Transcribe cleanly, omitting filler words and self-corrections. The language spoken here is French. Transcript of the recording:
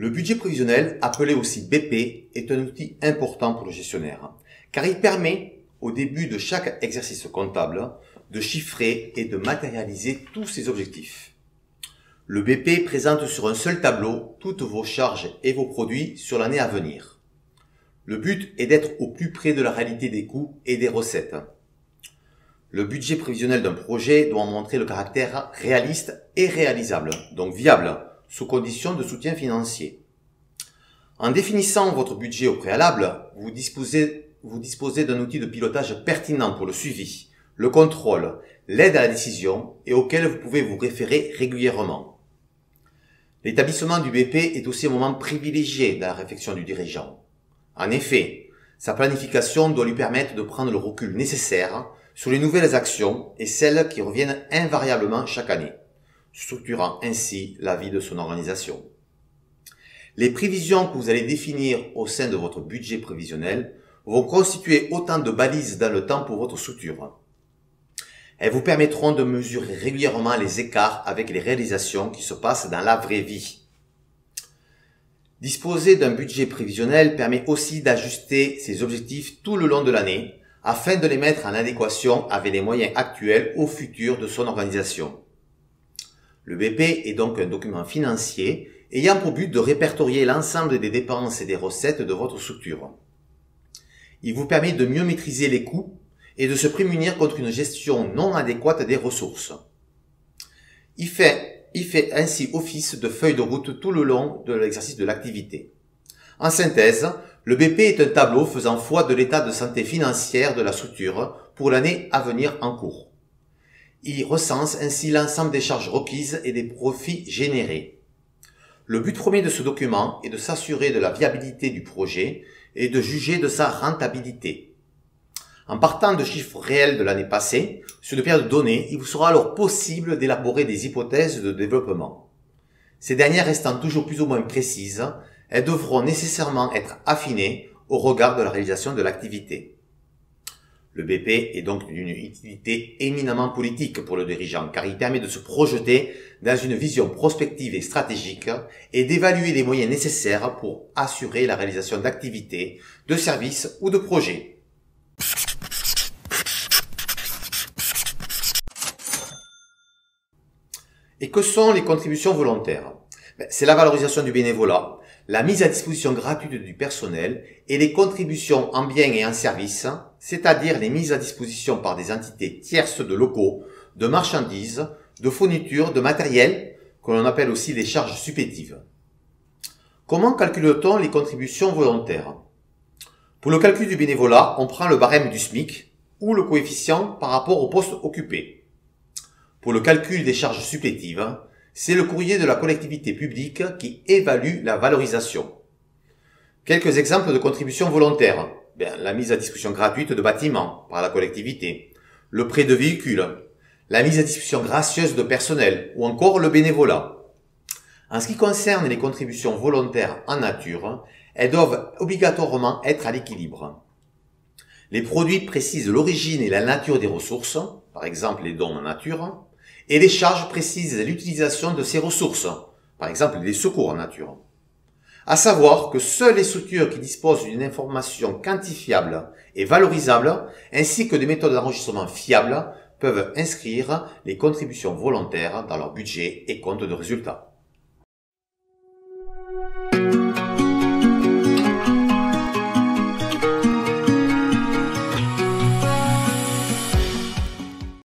Le budget prévisionnel, appelé aussi BP, est un outil important pour le gestionnaire, car il permet, au début de chaque exercice comptable, de chiffrer et de matérialiser tous ses objectifs. Le BP présente sur un seul tableau toutes vos charges et vos produits sur l'année à venir. Le but est d'être au plus près de la réalité des coûts et des recettes. Le budget prévisionnel d'un projet doit montrer le caractère réaliste et réalisable, donc viable, sous condition de soutien financier. En définissant votre budget au préalable, vous disposez d'un outil de pilotage pertinent pour le suivi, le contrôle, l'aide à la décision et auquel vous pouvez vous référer régulièrement. L'établissement du BP est aussi un moment privilégié dans la réflexion du dirigeant. En effet, sa planification doit lui permettre de prendre le recul nécessaire sur les nouvelles actions et celles qui reviennent invariablement chaque année, structurant ainsi la vie de son organisation. Les prévisions que vous allez définir au sein de votre budget prévisionnel vont constituer autant de balises dans le temps pour votre structure. Elles vous permettront de mesurer régulièrement les écarts avec les réalisations qui se passent dans la vraie vie. Disposer d'un budget prévisionnel permet aussi d'ajuster ses objectifs tout le long de l'année afin de les mettre en adéquation avec les moyens actuels ou futurs de son organisation. Le BP est donc un document financier ayant pour but de répertorier l'ensemble des dépenses et des recettes de votre structure. Il vous permet de mieux maîtriser les coûts et de se prémunir contre une gestion non adéquate des ressources. Il fait ainsi office de feuille de route tout le long de l'exercice de l'activité. En synthèse, le BP est un tableau faisant foi de l'état de santé financière de la structure pour l'année à venir en cours. Il recense ainsi l'ensemble des charges requises et des profits générés. Le but premier de ce document est de s'assurer de la viabilité du projet et de juger de sa rentabilité. En partant de chiffres réels de l'année passée, sur de périodes données, il vous sera alors possible d'élaborer des hypothèses de développement. Ces dernières restant toujours plus ou moins précises, elles devront nécessairement être affinées au regard de la réalisation de l'activité. Le BP est donc d'une utilité éminemment politique pour le dirigeant, car il permet de se projeter dans une vision prospective et stratégique et d'évaluer les moyens nécessaires pour assurer la réalisation d'activités, de services ou de projets. Et que sont les contributions volontaires? C'est la valorisation du bénévolat, la mise à disposition gratuite du personnel et les contributions en biens et en services, c'est-à-dire les mises à disposition par des entités tierces de locaux, de marchandises, de fournitures, de matériel, que l'on appelle aussi les charges supplétives. Comment calcule-t-on les contributions volontaires? Pour le calcul du bénévolat, on prend le barème du SMIC ou le coefficient par rapport au poste occupé. Pour le calcul des charges supplétives, c'est le courrier de la collectivité publique qui évalue la valorisation. Quelques exemples de contributions volontaires. La mise à disposition gratuite de bâtiments par la collectivité, le prêt de véhicules, la mise à disposition gracieuse de personnel ou encore le bénévolat. En ce qui concerne les contributions volontaires en nature, elles doivent obligatoirement être à l'équilibre. Les produits précisent l'origine et la nature des ressources, par exemple les dons en nature, et les charges précisent l'utilisation de ces ressources, par exemple les secours en nature. À savoir que seules les structures qui disposent d'une information quantifiable et valorisable, ainsi que des méthodes d'enregistrement fiables, peuvent inscrire les contributions volontaires dans leur budget et compte de résultat.